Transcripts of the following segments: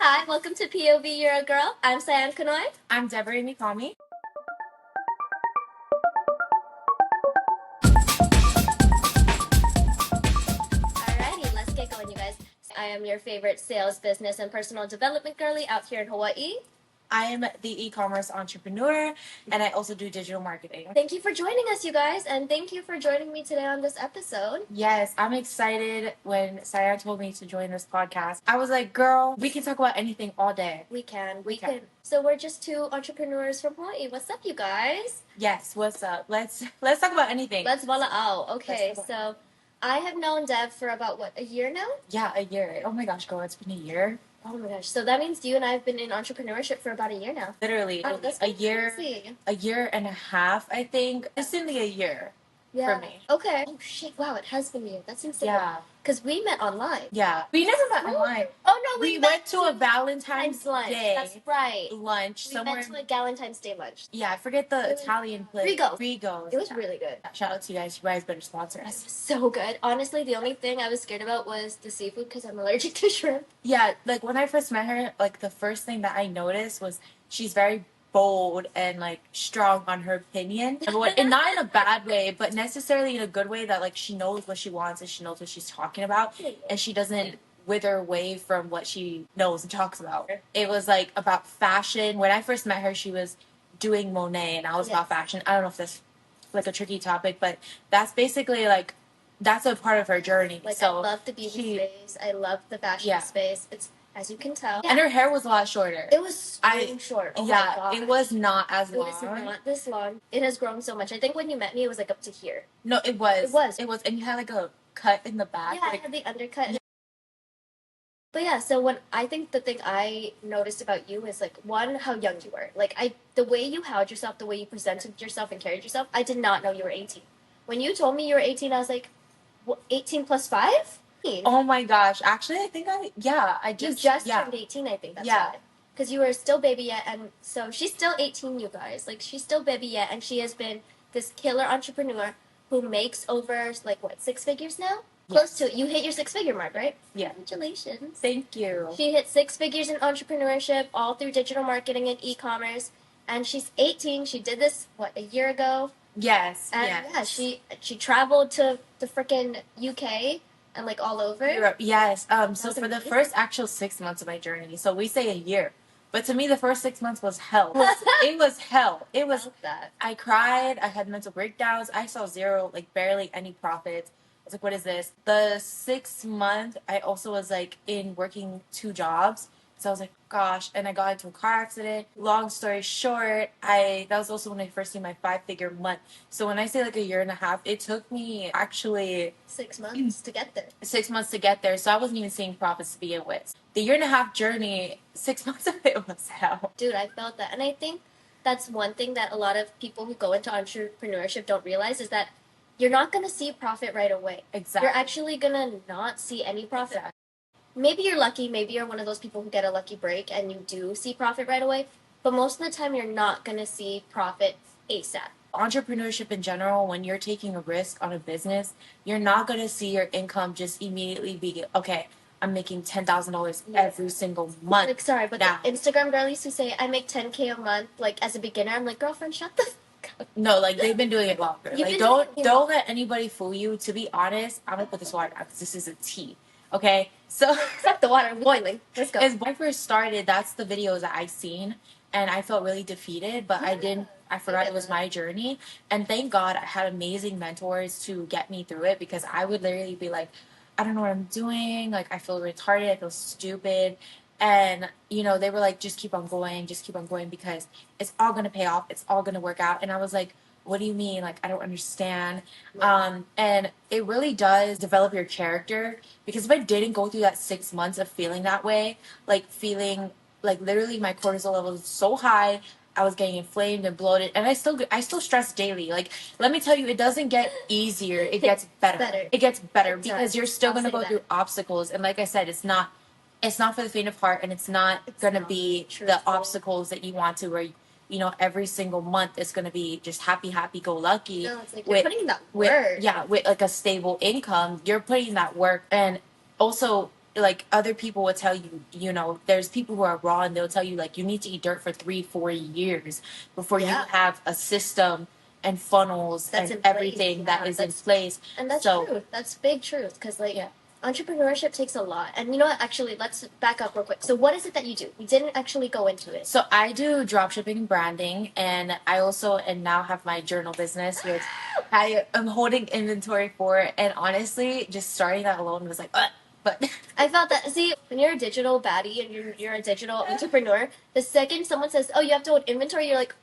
Hi, welcome to POV You're a Girl. I'm Sayan Kanoy. I'm Deverai Mikami. Alrighty, let's get going, you guys. I am your favorite sales, business, and personal development girly out here in Hawaii. I am the e-commerce entrepreneur, and I also do digital marketing. Thank you for joining us, you guys, and thank you for joining me today on this episode. Yes, I'm excited. When Sayan told me to join this podcast, I was like, girl, we can talk about anything all day. We can. So we're just two entrepreneurs from Hawaii. What's up, you guys? Yes, what's up? Let's talk about anything. Let's voila out. Okay, so I have known Dev for about, a year now? Yeah, a year. Oh my gosh, girl, it's been a year. Oh my gosh. So that means you and I have been in entrepreneurship for about a year now. Literally, that's a year, crazy. a year and a half, I think. It's only a year for me. Okay. Oh shit! Wow, it has been a year. That's insane. Yeah. Because we met online. Yeah. We never met online. Oh no, we went to a Valentine's lunch. Day. That's right. Lunch we somewhere. went to a Valentine's Day lunch. Yeah, I forget the Italian place. Rigo's. It was really good. Shout out to you guys. You guys better sponsor us. So good. Honestly, the only thing I was scared about was the seafood because I'm allergic to shrimp. Yeah, like when I first met her, like the first thing that I noticed was she's very bold and like strong on her opinion, and not in a bad way, but necessarily in a good way, that like she knows what she wants and she knows what she's talking about, and she doesn't wither away from what she knows and talks about. It was like about fashion. When I first met her, she was doing Monet, and I was about fashion. I don't know if that's like a tricky topic, but that's basically like that's a part of her journey. Like, so I love the beauty space. I love the fashion space. It's, as you can tell. And her hair was a lot shorter. It was short. Oh my gosh. It was not as long. It was not this long. It has grown so much. I think when you met me, it was like up to here. No, it was. It was. And you had like a cut in the back. Yeah, I had the undercut. Yeah. But yeah, so I think the thing I noticed about you is like, one, how young you were. Like, the way you held yourself, the way you presented yourself and carried yourself, I did not know you were 18. When you told me you were 18, I was like, what, 18 plus 5? Oh my gosh. Actually, I think I just turned 18, I think. That's why. Because you were still baby yet, and so she's still 18, you guys. Like, she's still baby yet, and she has been this killer entrepreneur who makes over, like, what, 6 figures now? Close to it. You hit your 6-figure mark, right? Yeah. Congratulations. Thank you. She hit 6 figures in entrepreneurship, all through digital marketing and e-commerce, and she's 18. She did this, a year ago? Yes. And yeah, she traveled to the freaking UK and like all over Europe. Yes. So for the first actual 6 months of my journey, so we say a year, but to me the first 6 months was hell. It was hell. It was that. I cried. I had mental breakdowns. I saw zero, like barely any profits. I was like, what is this? The 6th month, I also was like in working 2 jobs. So I was like, gosh, and I got into a car accident. Long story short, that was also when I first seen my 5-figure month. So when I say like a year and a half, it took me actually 6 months to get there. 6 months to get there. So I wasn't even seeing profits to begin with. The year and a half journey, 6 months of it was hell. Dude, I felt that. And I think that's one thing that a lot of people who go into entrepreneurship don't realize is that you're not going to see profit right away. Exactly. You're actually going to not see any profit. Exactly. Maybe you're lucky. Maybe you're one of those people who get a lucky break and you do see profit right away. But most of the time, you're not going to see profit ASAP. Entrepreneurship in general, when you're taking a risk on a business, you're not going to see your income just immediately be, okay, I'm making $10,000 every single month. Like, sorry, but the Instagram girlies who say, I make $10K a month, like, as a beginner, I'm like, girlfriend, shut the fuck up. No, like, they've been doing it longer. Like, don't let anybody fool you. To be honest, I'm going to put this water out because this is a tea. Okay, so the water boiling. Let's go. As when I first started, that's the videos that I seen, and I felt really defeated. But I forgot it was my journey, and thank God I had amazing mentors to get me through it, because I would literally be like, I don't know what I'm doing. Like, I feel retarded. I feel stupid. And, they were like, just keep on going, because it's all going to pay off. It's all going to work out. And I was like, what do you mean? Like, I don't understand. And it really does develop your character, because if I didn't go through that 6 months of feeling that way, like feeling like literally my cortisol level was so high, I was getting inflamed and bloated, and I still stress daily. Like, let me tell you, it doesn't get easier. It gets better. It gets better because you're still going to go through obstacles. And like I said, it's not for the faint of heart, and it's not going to be the obstacles that you want to, where every single month it's going to be just happy go lucky. No, it's like you're putting that work. With like a stable income, you're putting that work. And also, like other people will tell you, you know, there's people who are raw and they'll tell you like you need to eat dirt for 3-4 years before you have a system and funnels That's and in place. everything that is in place. And that's So true. That's big truth because like entrepreneurship takes a lot. And you know what? Actually, let's back up real quick. So what is it that you do? We didn't actually go into it. So I do dropshipping and branding, and I also and now have my journal business, which I am holding inventory for. And honestly, just starting that alone was like, but I felt that. See, when you're a digital baddie and you're a digital entrepreneur, the second someone says, "Oh, you have to hold inventory," you're like,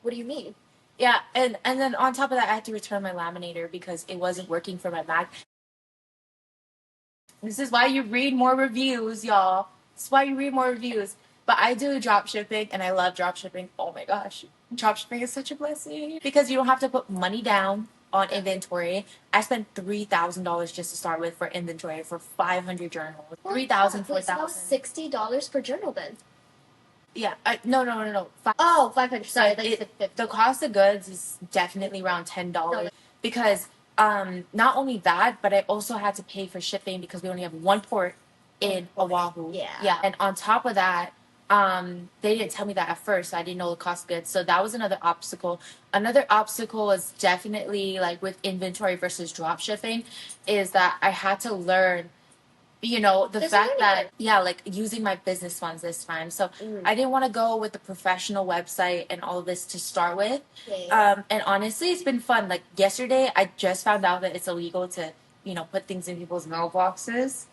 "What do you mean?" Yeah, and then on top of that, I had to return my laminator because it wasn't working for my Mac. This is why you read more reviews, y'all. This is why you read more reviews. But I do drop shipping and I love drop shipping. Oh my gosh. Drop shipping is such a blessing because you don't have to put money down on inventory. I spent $3,000 just to start with for inventory for 500 journals. 3,000, 4,000. $60 per journal then. Yeah, no. Oh, 500. Sorry, the cost of goods is definitely around $10 because not only that, but I also had to pay for shipping because we only have one port in Oahu. Yeah, and on top of that, they didn't tell me that at first. So I didn't know the cost of goods, so that was another obstacle. Another obstacle was definitely like with inventory versus drop shipping, is that I had to learn, you know, the fact that like using my business funds this time. So I didn't want to go with the professional website and all of this to start with. And honestly, it's been fun. Like yesterday, I just found out that it's illegal to, you know, put things in people's mailboxes.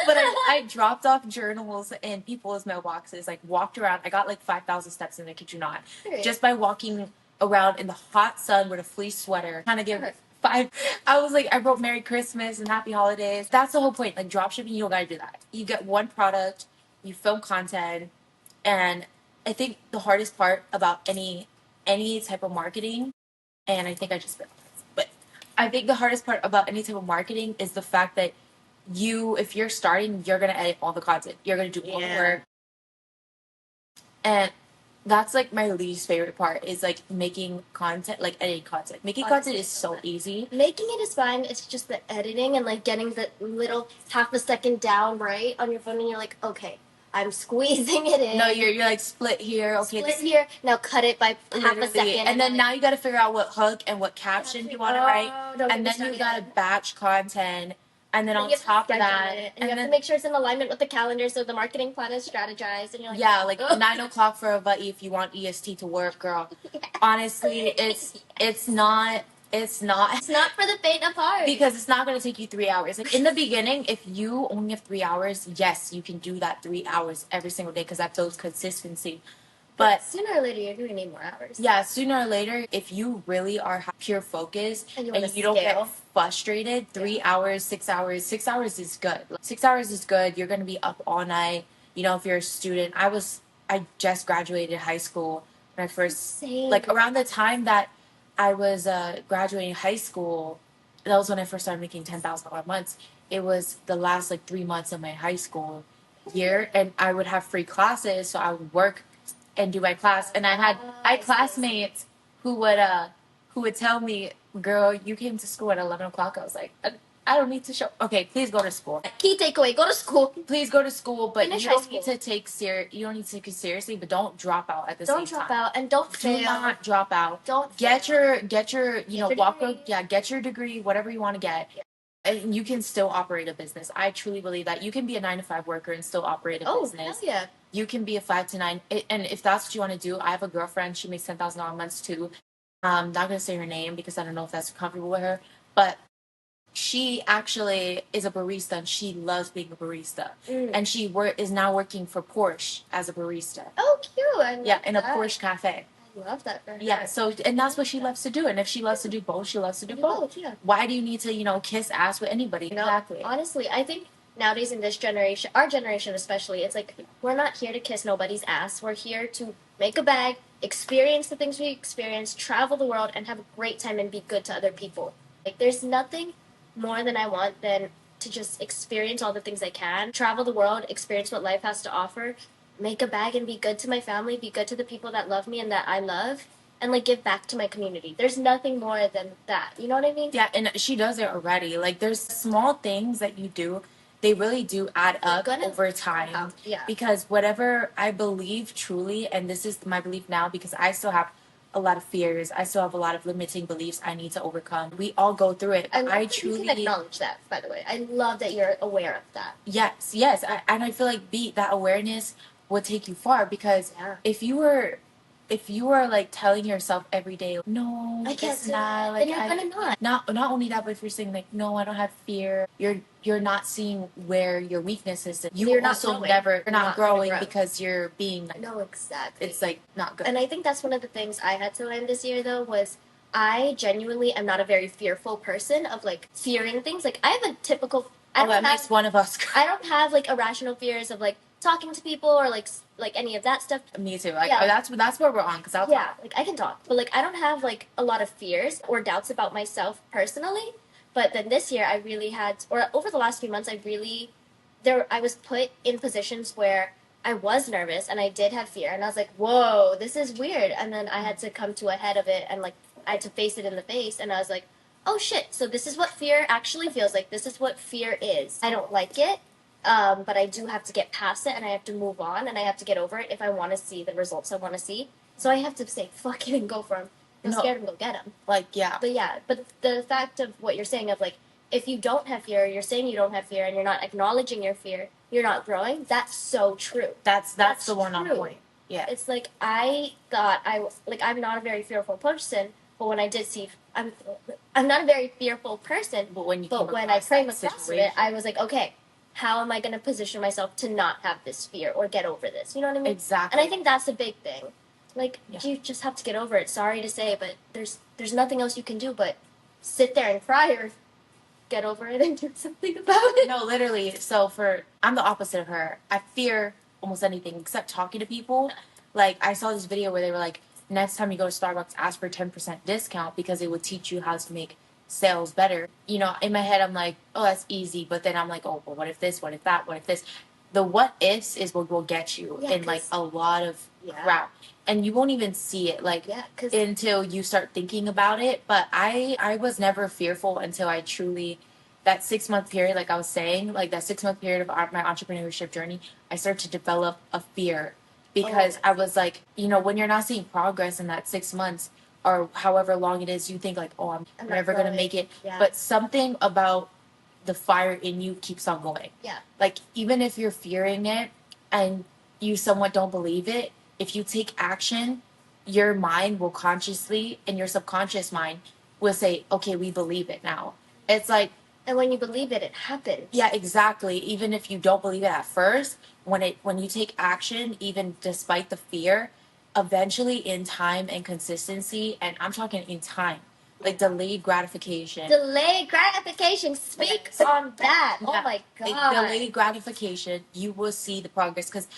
But I dropped off journals in people's mailboxes, like walked around. I got like 5,000 steps in, I kid you not, just by walking around in the hot sun with a fleece sweater, trying to give five. I was like, I wrote Merry Christmas and Happy Holidays. That's the whole point. Like dropshipping, you don't gotta do that. You get one product, you film content, and I think the hardest part about any type of marketing, and I think I just spit, but I think the hardest part about any type of marketing is the fact that if you're starting, you're gonna edit all the content. You're gonna do all the work, and that's like my least favorite part is like making content, like editing content. Making content is so easy. Making it is fine. It's just the editing and like getting the little half a second down right on your phone, and you're like, okay, I'm squeezing it in. No, you're like split here. Okay, split here. Now cut it by half a second, and then now you got to figure out what hook and what caption you want to write, and then you got to batch content. And then on top of that, and you have to make sure it's in alignment with the calendar, so the marketing plan is strategized. And you're like, like 9 o'clock for a buddy if you want EST to work, girl. Honestly, it's not for the faint of heart because it's not going to take you 3 hours. Like in the beginning, if you only have 3 hours, yes, you can do that 3 hours every single day because that builds consistency. But sooner or later, you're going to need more hours. Yeah, sooner or later, if you really are pure focus and you don't get frustrated, 3 hours, 6 hours, 6 hours is good. 6 hours is good. You're going to be up all night. You know, if you're a student, I just graduated high school when I first, like around the time that I was graduating high school, that was when I first started making $10,000 months. It was the last like 3 months of my high school year, and I would have free classes, so I would work and do my class. And I had classmates who would tell me, "Girl, you came to school at 11 o'clock." I was like, I don't need to show. Okay, please go to school. Key takeaway: go to school. Please go to school, but you don't need to take You don't need to take it seriously, but don't drop out at the same time. Don't drop out and don't fail. Do not drop out. Don't get your get your degree, whatever you want to get. And you can still operate a business. I truly believe that you can be a 9 to 5 worker and still operate a business. Hell yeah. You can be a 5 to 9, and if that's what you want to do, I have a girlfriend. She makes $10,000 months too. Not gonna say her name because I don't know if that's comfortable with her, but she actually is a barista and she loves being a barista. And she is now working for Porsche as a barista. Oh, cute! In a Porsche cafe. Love that for her. Yeah, so and that's what she loves to do. And if she loves to do both, she loves to do both. Yeah. Why do you need to, kiss ass with anybody? Exactly. Honestly, I think nowadays in this generation, our generation especially, it's like we're not here to kiss nobody's ass. We're here to make a bag, experience the things we experience, travel the world, and have a great time and be good to other people. Like there's nothing more than I want than to just experience all the things I can, travel the world, experience what life has to offer, make a bag and be good to my family, be good to the people that love me and that I love, and like give back to my community. There's nothing more than that. You know what I mean? Yeah, and she does it already. Like there's small things that you do, they really do add up over time. Yeah. Because whatever I believe truly, and this is my belief now because I still have a lot of fears. I still have a lot of limiting beliefs I need to overcome. We all go through it. I But love I that truly you can acknowledge that, by the way. I love that you're aware of that. Yes, yes. And I feel like that awareness will take you far because Yeah. if you were like telling yourself every day, no, I can't it's do not that, like then you're gonna not only that, but if you're saying like, no, I don't have fear, you're not seeing where your weakness is. You're not also growing. never You're you're not not gonna growing grow. because you're being like, No, exactly. it's like not good. And I think that's one of the things I had to learn this year though was I genuinely am not a very fearful person of like fearing things. Like I have a typical that makes one of us. I don't have like irrational fears of like talking to people or like any of that stuff. Me too. Like that's where we're on because yeah, like I can talk, but like I don't have like a lot of fears or doubts about myself personally. But then this year I really had, or over the last few months, I was put in positions where I was nervous and I did have fear, and I was like, whoa, this is weird. And then I had to come to a head of it and like I had to face it in the face, and I was like, oh shit, so this is what fear actually feels like. This is what fear is. I don't like it. But I do have to get past it and I have to move on and I have to get over it if I want to see the results I want to see. So I have to say fuck it and go for them. I'm scared and go get them. Like, yeah. But the fact of what you're saying of like, if you don't have fear, you're saying you don't have fear and you're not acknowledging your fear, you're not growing. That's so true. That's the one on point. Yeah. It's like I thought I'm not a very fearful person, but when I did see, I'm not a very fearful person. But when I came across it, I was like, okay, how am I going to position myself to not have this fear or get over this? You know what I mean? Exactly. And I think that's a big thing. Like, you just have to get over it. Sorry to say, but there's nothing else you can do but sit there and cry or get over it and do something about it. No, literally. So I'm the opposite of her. I fear almost anything except talking to people. Like I saw this video where they were like, next time you go to Starbucks, ask for a 10% discount because it would teach you how to make sales better. You know, in my head, I'm like, oh, that's easy. But then I'm like, oh, well, what if this? What if that? What if this? The what ifs is what will get you in like a lot of crap. And you won't even see it until you start thinking about it. But I was never fearful until I truly, that 6-month period, like I was saying, like that 6-month period of my entrepreneurship journey, I started to develop a fear because I was like, you know, when you're not seeing progress in that 6 months or however long it is, you think like, oh, I'm never going to make it. Yeah. But something about the fire in you keeps on going. Yeah. Like even if you're fearing it and you somewhat don't believe it, if you take action, your mind will consciously and your subconscious mind will say, okay, we believe it now. It's like, and when you believe it, it happens. Yeah, exactly. Even if you don't believe it at first, when you take action, even despite the fear, eventually in time and consistency, and I'm talking in time, like delayed gratification. Delayed gratification. Speak on that. Oh my god. Delayed gratification. You will see the progress because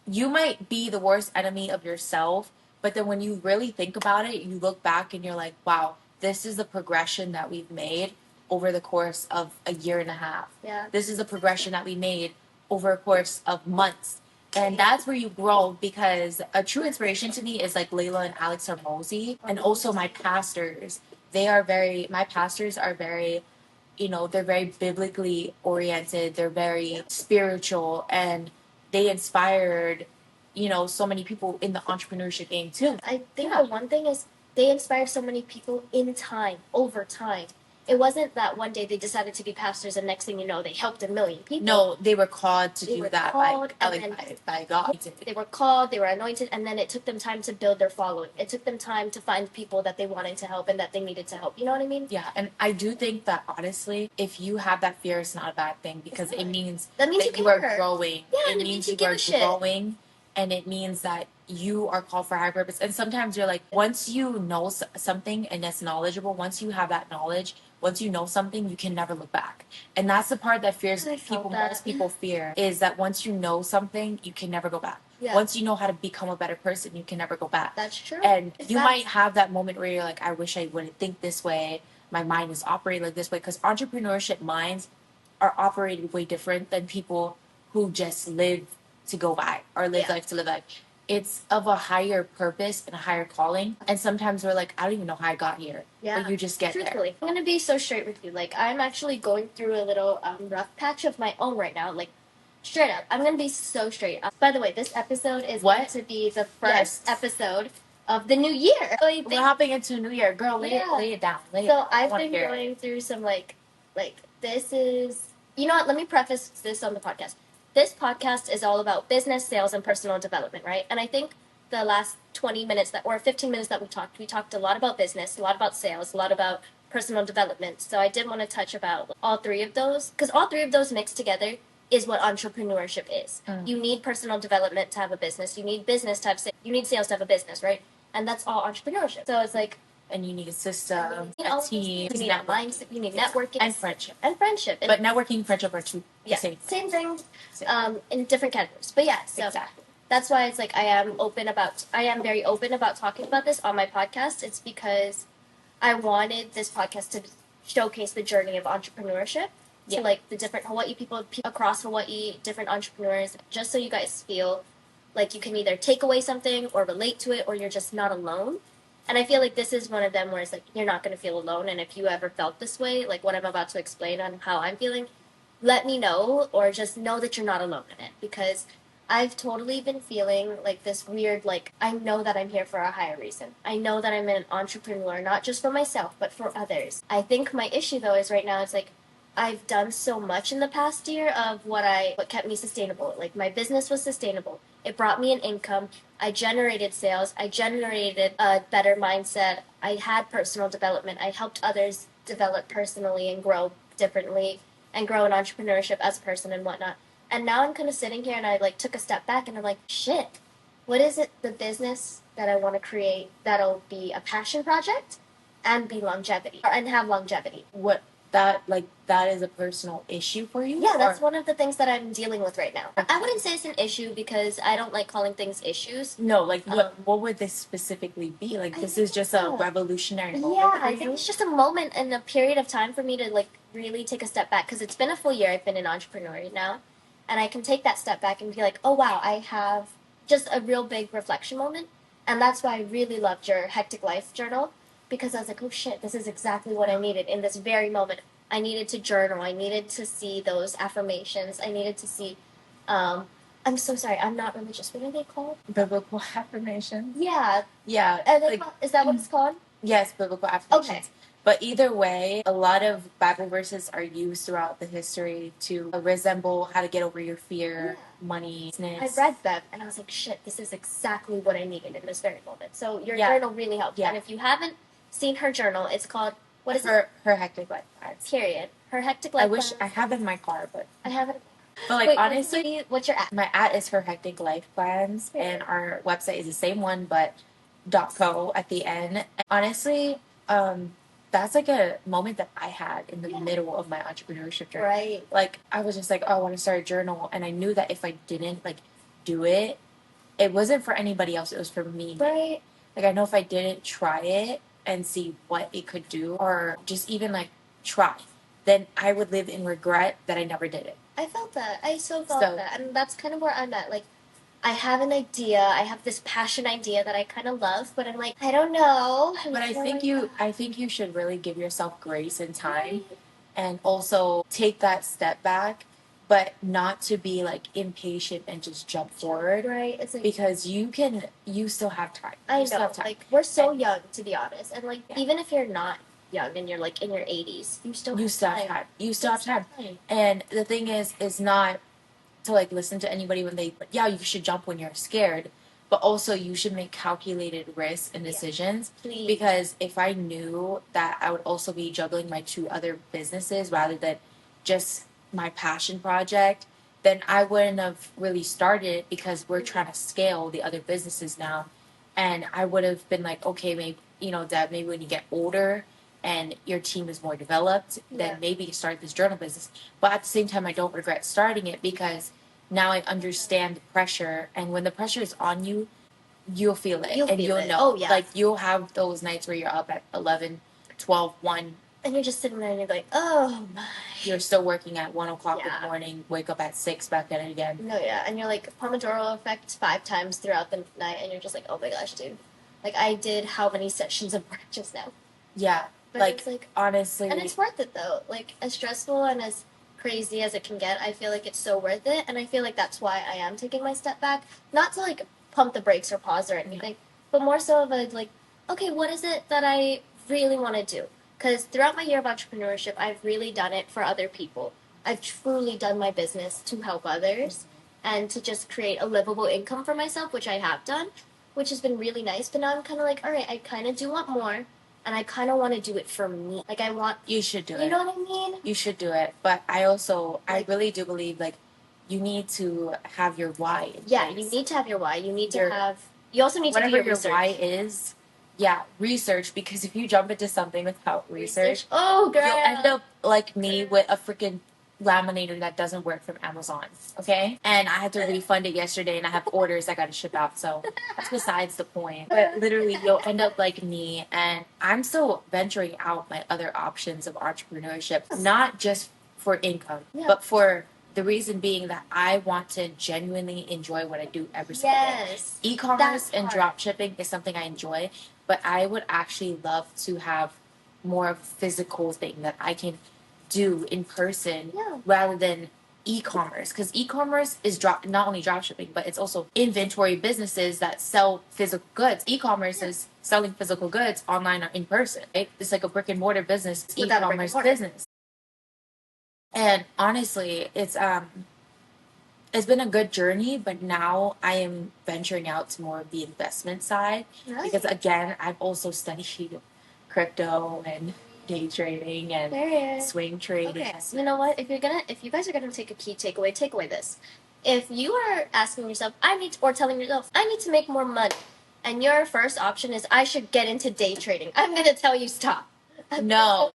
you might be the worst enemy of yourself, but then when you really think about it, you look back and you're like, wow, this is the progression that we've made over the course of a year and a half. Yeah. This is the progression that we made over a course of months. And that's where you grow because a true inspiration to me is like Layla and Alex Hormozy and also my pastors. My pastors are very, you know, they're very biblically oriented. They're very spiritual and they inspired, you know, so many people in the entrepreneurship game too. I think the one thing is they inspired so many people in time, over time. It wasn't that one day they decided to be pastors and next thing you know they helped a million people. No, they were called to do that by God. They were called, they were anointed, and then it took them time to build their following. It took them time to find people that they wanted to help and that they needed to help. You know what I mean? Yeah, and I do think that honestly, if you have that fear, it's not a bad thing because it means that you are growing. Yeah, it means you are growing, and it means that you are called for high purpose. And sometimes you're like, once you know something and it's knowledgeable, once you have that knowledge, once you know something, you can never look back. And that's the part that most people fear is that once you know something, you can never go back. Yeah. Once you know how to become a better person, you can never go back. That's true. And you might have that moment where you're like, I wish I wouldn't think this way. My mind is operating like this way. Because entrepreneurship minds are operated way different than people who just live to go by or live life to live life. it's of a higher purpose and a higher calling. And sometimes we're like, I don't even know how I got here. Yeah. But you just get Truthfully, there. I'm gonna be so straight with you. Like, I'm actually going through a little rough patch of my own right now. Like, straight up, I'm gonna be so straight. By the way, this episode is going to be the first episode of the new year. So We're hopping into New Year, girl. Lay it down. So I've been going through some like this is, you know what? Let me preface this on the podcast. This podcast is all about business, sales, and personal development, right? And I think the last 20 minutes that or 15 minutes that we talked a lot about business, a lot about sales, a lot about personal development. So I did want to touch about all three of those because all three of those mixed together is what entrepreneurship is. You need personal development to have a business. You need business to have sales. You need sales to have a business, right? And that's all entrepreneurship. So it's like, and you need a system, a team, you need a mindset, you need networking and friendship. But networking and friendship are two the same thing, in different categories. But yeah, so exactly. That's why it's like I am very open about talking about this on my podcast. It's because I wanted this podcast to showcase the journey of entrepreneurship to like the different Hawaii people across Hawaii, different entrepreneurs, just so you guys feel like you can either take away something or relate to it, or you're just not alone. And I feel like this is one of them where it's like you're not going to feel alone. And if you ever felt this way, like what I'm about to explain on how I'm feeling, let me know, or just know that you're not alone in it. Because I've totally been feeling like this weird, like, I know that I'm here for a higher reason. I know that I'm an entrepreneur, not just for myself, but for others. I think my issue, though, is right now it's like I've done so much in the past year of what kept me sustainable. Like, my business was sustainable. It brought me an income. I generated sales. I generated a better mindset. I had personal development. I helped others develop personally and grow differently and grow in entrepreneurship as a person and whatnot. And now I'm kind of sitting here and I like took a step back and I'm like, shit, what is it, the business that I want to create that'll be a passion project and be longevity and have longevity? What that is a personal issue for you? Yeah, that's one of the things that I'm dealing with right now. I wouldn't say it's an issue because I don't like calling things issues. No, like what would this specifically be? Like this is just a revolutionary moment. Yeah, I think it's just a moment and a period of time for me to like really take a step back because it's been a full year. I've been an entrepreneur now, and I can take that step back and be like, oh wow, I have just a real big reflection moment, and that's why I really loved your Hectic Life journal because I was like, oh shit, this is exactly what I needed in this very moment. I needed to journal. I needed to see those affirmations. I needed to see. I'm so sorry. I'm not religious. What are they called? Biblical affirmations. Yeah. Yeah. Is that what it's called? Yes, biblical affirmations. Okay. But either way, a lot of Bible verses are used throughout the history to resemble how to get over your fear, money, business. I read them and I was like, shit, this is exactly what I needed in this very moment. So your journal really helped. Yeah. And if you haven't seen her journal, it's called, what is it? Her Hectic Life Plans. Period. Her Hectic Life Plans. I have it in my car, but I haven't. But like, wait, honestly, what's your at? My at is Her Hectic Life Plans, and our website is the same one, but .co at the end. And honestly, that's like a moment that I had in the middle of my entrepreneurship journey. Right. Like I was just like, oh, I want to start a journal, and I knew that if I didn't like do it, it wasn't for anybody else. It was for me. Right. Like I know if I didn't try it and see what it could do, or just even like try, then I would live in regret that I never did it. I felt that. I so felt that. And that's kind of where I'm at. Like, I have an idea. I have this passion idea that I kind of love, but I'm like, I don't know. But I think you should really give yourself grace and time, and also take that step back, but not to be like impatient and just jump forward. Right. It's like, because you still have time. I know. Like we're so young, to be honest, and like even if you're not young and you're like in your 80s, you still have time. And the thing is not to like listen to anybody when they you should jump when you're scared, but also you should make calculated risks and decisions. Because if I knew that I would also be juggling my two other businesses rather than just my passion project, then I wouldn't have really started, because we're trying to scale the other businesses now. And I would have been like, okay, maybe Deb, maybe when you get older and your team is more developed, then maybe you start this journal business. But at the same time, I don't regret starting it, because now I understand the pressure, and when the pressure is on you, you'll feel it. You'll know. Oh, yeah. Like you'll have those nights where you're up at 11, 12, 1, And you're just sitting there and you're like, oh my. You're still working at 1 o'clock in Yeah. the morning, wake up at 6, back at it again. No, yeah. And you're like, Pomodoro effect 5 times throughout the night, and you're just like, oh my gosh, dude. Like, I did how many sessions of work just now? Yeah. But like, it's like, honestly. and it's worth it, though. Like, as stressful and as crazy as it can get, I feel like it's so worth it. And I feel like that's why I am taking my step back. Not to, like, pump the brakes or pause or anything, but more so of a, like, okay, what is it that I really want to do? Because throughout my year of entrepreneurship, I've really done it for other people. I've truly done my business to help others and to just create a livable income for myself, which I have done, which has been really nice. But now I'm kind of like, all right, I kind of do want more, and I kind of want to do it for me. Like, I want. You should do it. You know what I mean? You should do it. But I also, I really do believe, like, you need to have your why. Yeah, you need to have your why. You need to have. You also need to do whatever your research. why is. Yeah, research, because if you jump into something without research, oh girl, you'll end up like me with a freaking laminator that doesn't work from Amazon. Okay, and I had to refund it yesterday, and I have orders I got to ship out. So that's besides the point. But literally, you'll end up like me, and I'm still venturing out my other options of entrepreneurship, not just for income, but for the reason being that I want to genuinely enjoy what I do every single day. E-commerce and drop shipping is something I enjoy, but I would actually love to have more of a physical thing that I can do in person rather than e-commerce, because e-commerce is not only drop shipping, but it's also inventory businesses that sell physical goods. E-commerce is selling physical goods online or in person. It's like a brick and mortar business, e-commerce business. And honestly, it's been a good journey, but now I am venturing out to more of the investment side because again, I've also studied crypto and day trading and swing trading. Okay, you know what? If you guys are gonna take a key takeaway, take away this. If you are asking yourself, or telling yourself, I need to make more money, and your first option is, I should get into day trading, I'm gonna tell you stop. No.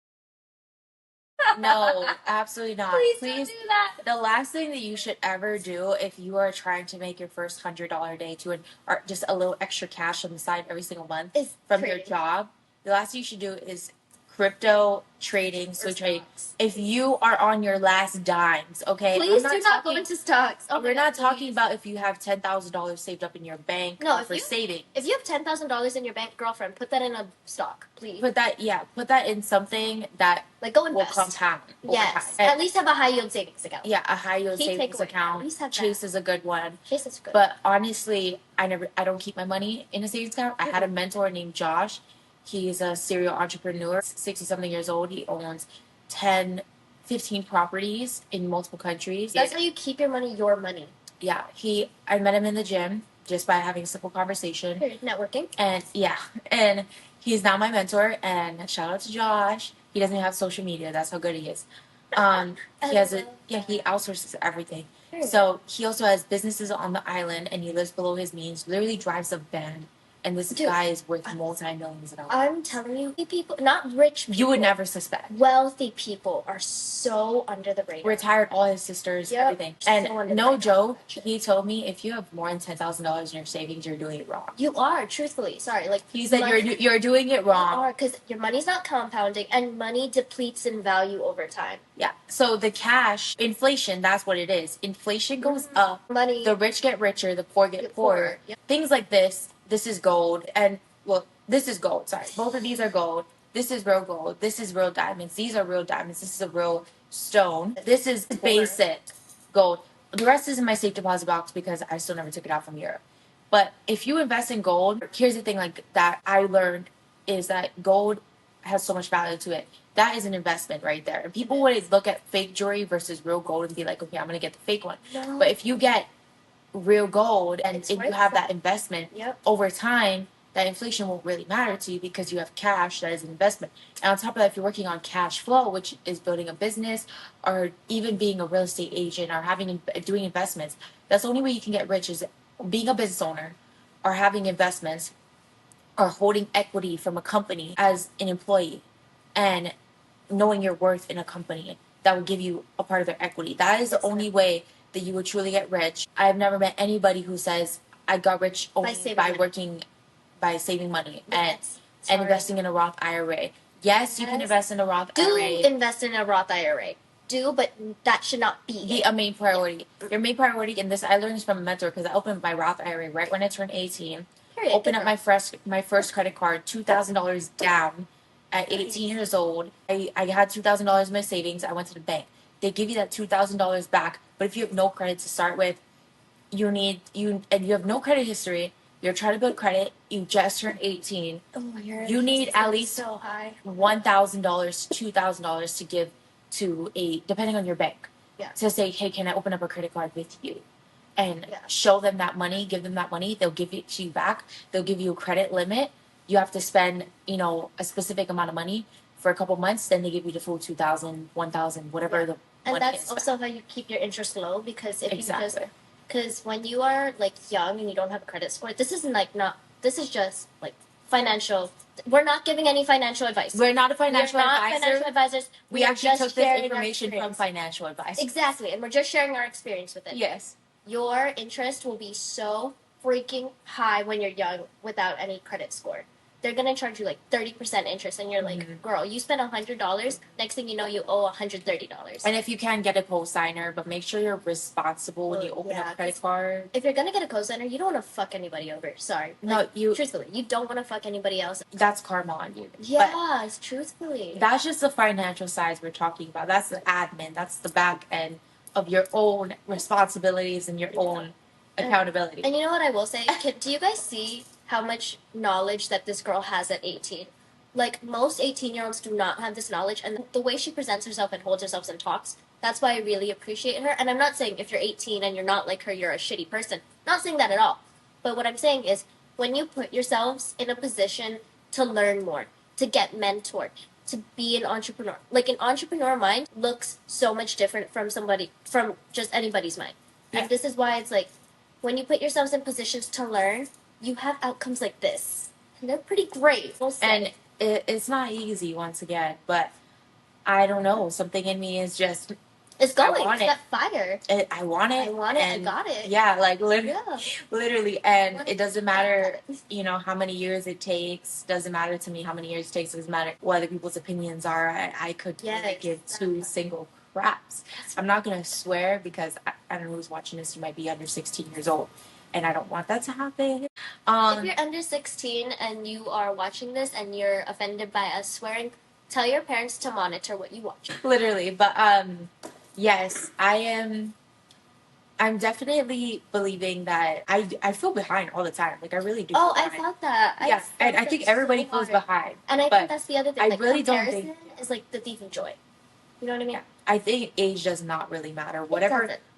No, absolutely not. Please don't do that. The last thing that you should ever do if you are trying to make your first $100 day or just a little extra cash on the side every single month from your job, the last thing you should do is crypto trading, swing trading. If you are on your last dimes, okay? Please do not go into stocks. We're not talking about if you have $10,000 saved up in your bank for saving. If you have $10,000 in your bank, girlfriend, put that in a stock, please. Put that in something that go invest. Will compound. Yes, at least have a high yield savings account. Yeah, a high yield savings account. At least have Chase is a good one. Chase is good. But honestly, I don't keep my money in a savings account. I had a mentor named Josh. He's a serial entrepreneur, 60-something years old. He owns 10, 15 properties in multiple countries. That's how you keep your money your money. Yeah, I met him in the gym just by having a simple conversation. Networking. And he's now my mentor, and shout out to Josh. He doesn't have social media. That's how good he is. He outsources everything. So he also has businesses on the island, and he lives below his means, literally drives a van. And this guy is worth multi-millions of dollars. I'm telling you, people, not rich people. You would never suspect. Wealthy people are so under the radar. Retired, all his sisters, everything. And no joke, he told me, if you have more than $10,000 in your savings, you're doing it wrong. You are, truthfully. Sorry. He said you're doing it wrong. You are, because your money's not compounding, and money depletes in value over time. Yeah. So the cash, inflation, that's what it is. Inflation goes up. Money. The rich get richer, the poor get poorer. Things like this. This is gold, and this is gold. Sorry, both of these are gold. This is real gold. This is real diamonds. These are real diamonds. This is a real stone. This is basic gold. The rest is in my safe deposit box because I still never took it out from Europe. But if you invest in gold, here's the thing that I learned is that gold has so much value to it. That is an investment right there. And people would look at fake jewelry versus real gold and be like, okay, I'm gonna get the fake one. No. But if you get real gold and if you have that investment over time, that inflation won't really matter to you because you have cash that is an investment. And on top of that, if you're working on cash flow, which is building a business or even being a real estate agent or doing investments, that's the only way you can get rich is being a business owner or having investments or holding equity from a company as an employee and knowing your worth in a company that will give you a part of their equity. That is the only way that you would truly get rich. I've never met anybody who says I got rich only by saving money and investing in a Roth IRA. Yes, you can invest in a Roth IRA. Do invest in a Roth IRA. Do, but that should not be a main priority. Yeah. Your main priority in this, I learned this from a mentor because I opened my Roth IRA right when I turned 18. Period. Opened up my first credit card, $2,000 down at 18 years old. I had $2,000 in my savings. I went to the bank. They give you that $2,000 back, but if you have no credit to start with, you have no credit history. You're trying to build credit. You just turned 18. Oh, you need at least so high. $1,000 to $2,000 to give to depending on your bank. Yeah. To say, hey, can I open up a credit card with you? And Yeah. show them that money, give them that money. They'll give it to you back. They'll give you a credit limit. You have to spend, a specific amount of money for a couple months. Then they give you the full 2,000, 1,000, whatever the And money that's is also back. how you keep your interest low, because if Exactly. you just, because when you are like young and you don't have a credit score, this isn't like not, this is just like financial. We're not giving any financial advice. We're not a financial We're not advisor. financial advisors. We are actually just took this sharing our information from experience. financial advice. Exactly, and we're just sharing our experience with it. Yes. Your interest will be so freaking high when you're young without any credit score. They're gonna charge you like 30% interest, and you're like, girl, you spent $100. Next thing you know, you owe $130. And if you can, get a co-signer, but make sure you're responsible when you open up a credit card. If you're gonna get a co-signer, you don't want to fuck anybody over. Sorry. No, truthfully, you don't want to fuck anybody else. That's karma on you. Yeah, it's truthfully. That's just the financial side we're talking about. That's the admin. That's the back end of your own responsibilities and your own accountability. And you know what I will say? Do you guys see how much knowledge that this girl has at 18? Like, most 18-year-olds do not have this knowledge, and the way she presents herself and holds herself and talks, that's why I really appreciate her. And I'm not saying if you're 18 and you're not like her, you're a shitty person. Not saying that at all. But what I'm saying is, when you put yourselves in a position to learn more, to get mentored, to be an entrepreneur, like, an entrepreneur mind looks so much different from just anybody's mind. And this is why it's like, when you put yourselves in positions to learn, you have outcomes like this. And they're pretty great. And it's not easy, once again, but I don't know. Something in me is just... It's going. It's got fire. I want it. I want it. I got it. Yeah, like literally. And it doesn't matter, how many years it takes. Doesn't matter to me how many years it takes. Doesn't matter what other people's opinions are. I could really give two single craps. I'm not going to swear because I don't know who's watching this. You might be under 16 years old. And I don't want that to happen. If you're under 16 and you are watching this and you're offended by us swearing, tell your parents to monitor what you watch. Literally. But yes, I'm definitely believing that I feel behind all the time. Like, I really do. Oh, I felt that. Yeah, and I think everybody feels behind. And I think that's the other thing. I like, really don't comparison is like the thief of joy. You know what I mean? Yeah. I think age does not really matter.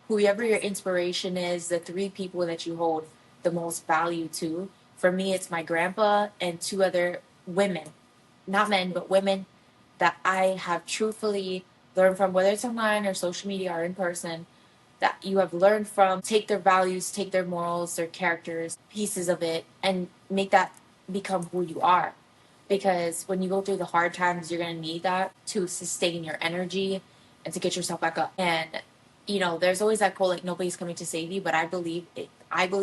Whoever your inspiration is, the three people that you hold the most value to. For me, it's my grandpa and two other women, not men, but women that I have truthfully learned from, whether it's online or social media or in person, that you have learned from. Take their values, take their morals, their characters, pieces of it, and make that become who you are. Because when you go through the hard times, you're going to need that to sustain your energy and to get yourself back up. And, there's always that quote, like, nobody's coming to save you, but I believe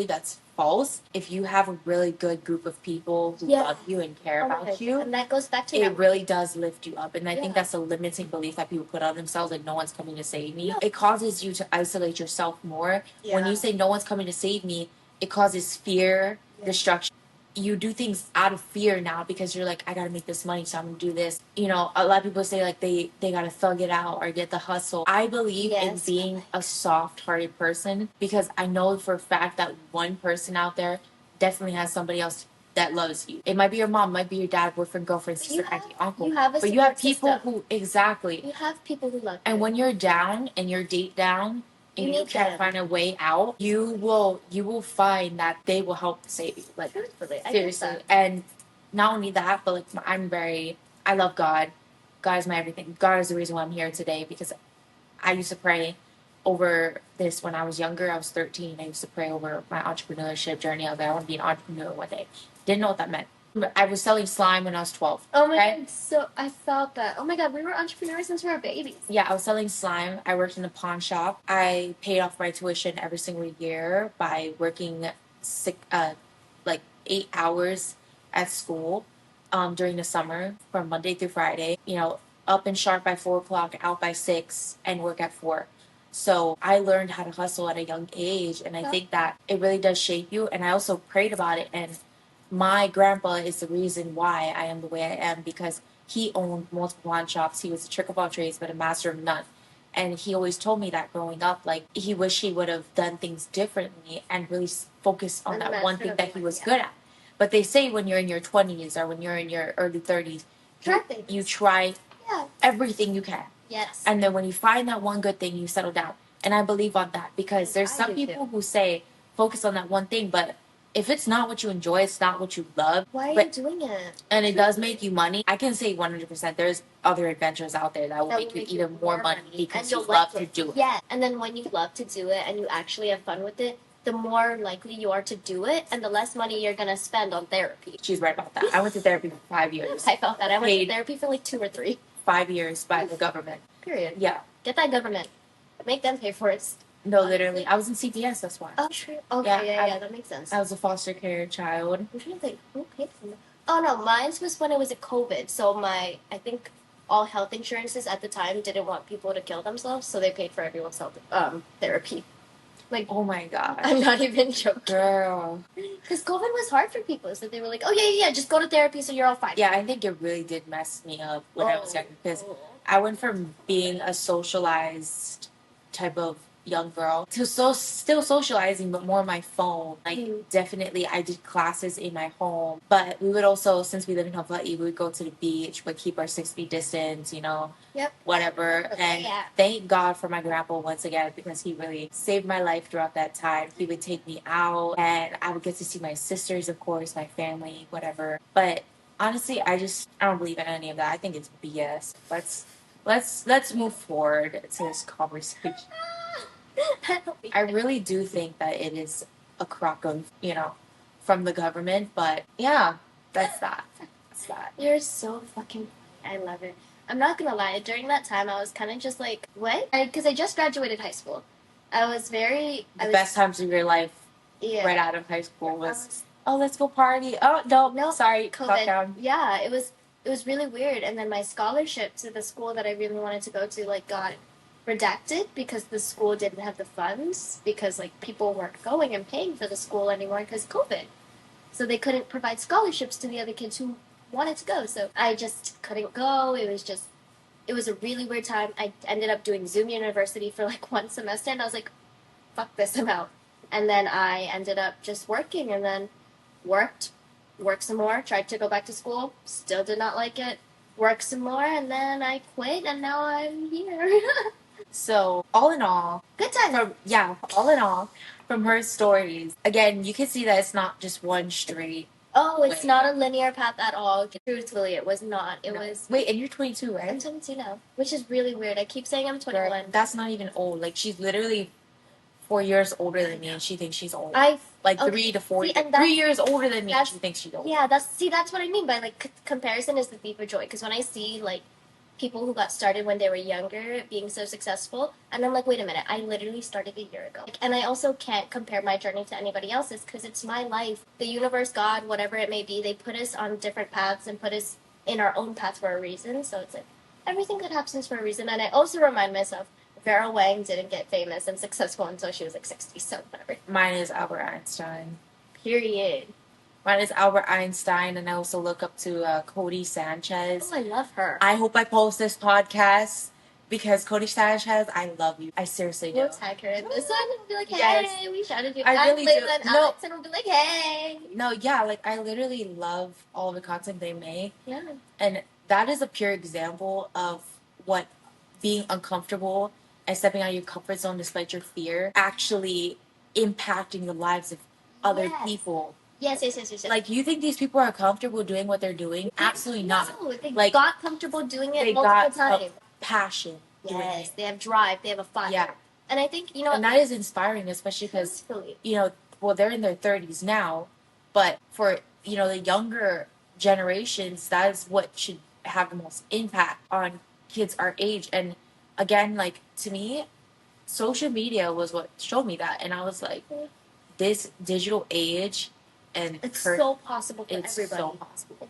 that's false. If you have a really good group of people who love you and care about you, and that goes back to it really does lift you up. And I think that's a limiting belief that people put on themselves, like, no one's coming to save me. It causes you to isolate yourself more. When you say no one's coming to save me, it causes fear, destruction. You do things out of fear now because you're like, I gotta make this money, so I'm gonna do this. A lot of people say, like, they gotta thug it out or get the hustle. I believe in being a soft-hearted person because I know for a fact that one person out there definitely has somebody else that loves you. It might be your mom, might be your dad, boyfriend, girlfriend, sister, auntie, uncle. But you have people who You have people who love you. And when you're down and you're deep down, and you try to find a way out, you will find that they will help save you. Like, seriously. And not only that, but like, I love God. God is my everything. God is the reason why I'm here today, because I used to pray over this when I was younger. I was 13. I used to pray over my entrepreneurship journey. I was like, I want to be an entrepreneur one day. Didn't know what that meant. I was selling slime when I was 12. Oh my God, so I felt that. Oh my God, we were entrepreneurs since we were babies. Yeah, I was selling slime. I worked in a pawn shop. I paid off my tuition every single year by working 8 hours at school. during the summer from Monday through Friday. Up and sharp by 4 o'clock, out by 6, and work at 4. So I learned how to hustle at a young age, and I think that it really does shape you. And I also prayed about it, and my grandpa is the reason why I am the way I am, because he owned multiple pawn shops. He was a trick of all trades, but a master of none. And he always told me that growing up, like he wished he would have done things differently and really focused on that one thing that he was good at. But they say when you're in your 20s or when you're in your early 30s, you try everything you can. Yes. And then when you find that one good thing, you settle down. And I believe on that, because there's some people who say focus on that one thing, but if it's not what you enjoy, it's not what you love. Why are you doing it? And it does make you money. I can say 100% there's other adventures out there that will make you even more money because you love to do it. Yeah, and then when you love to do it and you actually have fun with it, the more likely you are to do it, and the less money you're gonna spend on therapy. She's right about that. I went to therapy for 5 years. I felt that. I went to therapy for like 2 or 3. 5 years by the government. Period. Yeah. Get that government. Make them pay for it. No, literally. I was in CPS, that's why. Oh, true. Okay, yeah, that makes sense. I was a foster care child. I'm trying to think. Who paid for that? Oh, no, mine was when it was a COVID. So I think all health insurances at the time didn't want people to kill themselves, so they paid for everyone's health therapy. Like, oh my god. I'm not even joking. Girl. Because COVID was hard for people, so they were like, oh, yeah, just go to therapy so you're all fine. Yeah, I think it really did mess me up when I was younger, because I went from being a socialized type of young girl to still socializing, but more on my phone. Like, definitely I did classes in my home, but we would also, since we live in Hawaii, we would go to the beach, but keep our 6 feet distance, whatever. And thank God for my grandpa once again, because he really saved my life throughout that time. He would take me out, and I would get to see my sisters, of course, my family, whatever. But honestly, I don't believe in any of that. I think it's BS. Let's move forward to this conversation. I really do think that it is a crock of, from the government, but yeah, that's that. That's that. You're so fucking funny. I love it. I'm not gonna lie, during that time I was kind of just like, what? Because I just graduated high school. The best times of your life right out of high school was, oh, let's go party. Oh, no, sorry, COVID. Yeah, it was really weird. And then my scholarship to the school that I really wanted to go to, got redacted because the school didn't have the funds, because people weren't going and paying for the school anymore because COVID. So they couldn't provide scholarships to the other kids who wanted to go. So I just couldn't go. It was a really weird time. I ended up doing Zoom University for 1 semester, and I was like, fuck this, I'm out. And then I ended up just working, and then worked some more, tried to go back to school, still did not like it, worked some more, and then I quit, and now I'm here. So, all in all, good time. All in all, from her stories, again, you can see that it's not just one straight. Oh, it's not a linear path at all. Truthfully, it was not. It was... Wait, and you're 22, right? I'm 22 now, which is really weird. I keep saying I'm 21. Girl, that's not even old. She's literally 4 years older than me, and she thinks she's old. 3 to 4 years. 3 years older than me, and she thinks she's old. Yeah, that's what I mean by, comparison is the thief of joy. Because when I see, people who got started when they were younger being so successful, and I'm like, wait a minute, I literally started a year ago. And I also can't compare my journey to anybody else's, because it's my life. The universe, God, whatever it may be, they put us on different paths and put us in our own path for a reason. So it's everything that happens for a reason. And I also remind myself, Vera Wang didn't get famous and successful until she was 60, so whatever. Mine is Albert Einstein. Period. Mine is Albert Einstein, and I also look up to Cody Sanchez. Oh, I love her. I hope I post this podcast, because Cody Sanchez, I love you. I seriously do. We'll tag her in this one and be like, hey, we shouted you. I really do. And Alex, and we'll be like, hey. No, yeah, I literally love all the content they make. Yeah. And that is a pure example of what being uncomfortable and stepping out of your comfort zone despite your fear actually impacting the lives of other people. Yes. You think these people are comfortable doing what they're doing? Absolutely not. No, they got comfortable doing it multiple times. Passion. Yes, they have drive. They have a fire. Yeah. And I think, and that is inspiring, especially because, they're in their 30s now, but for, the younger generations, that is what should have the most impact on kids our age. And again, to me, social media was what showed me that. And I was like, this digital age, and it's so possible for everybody. So possible.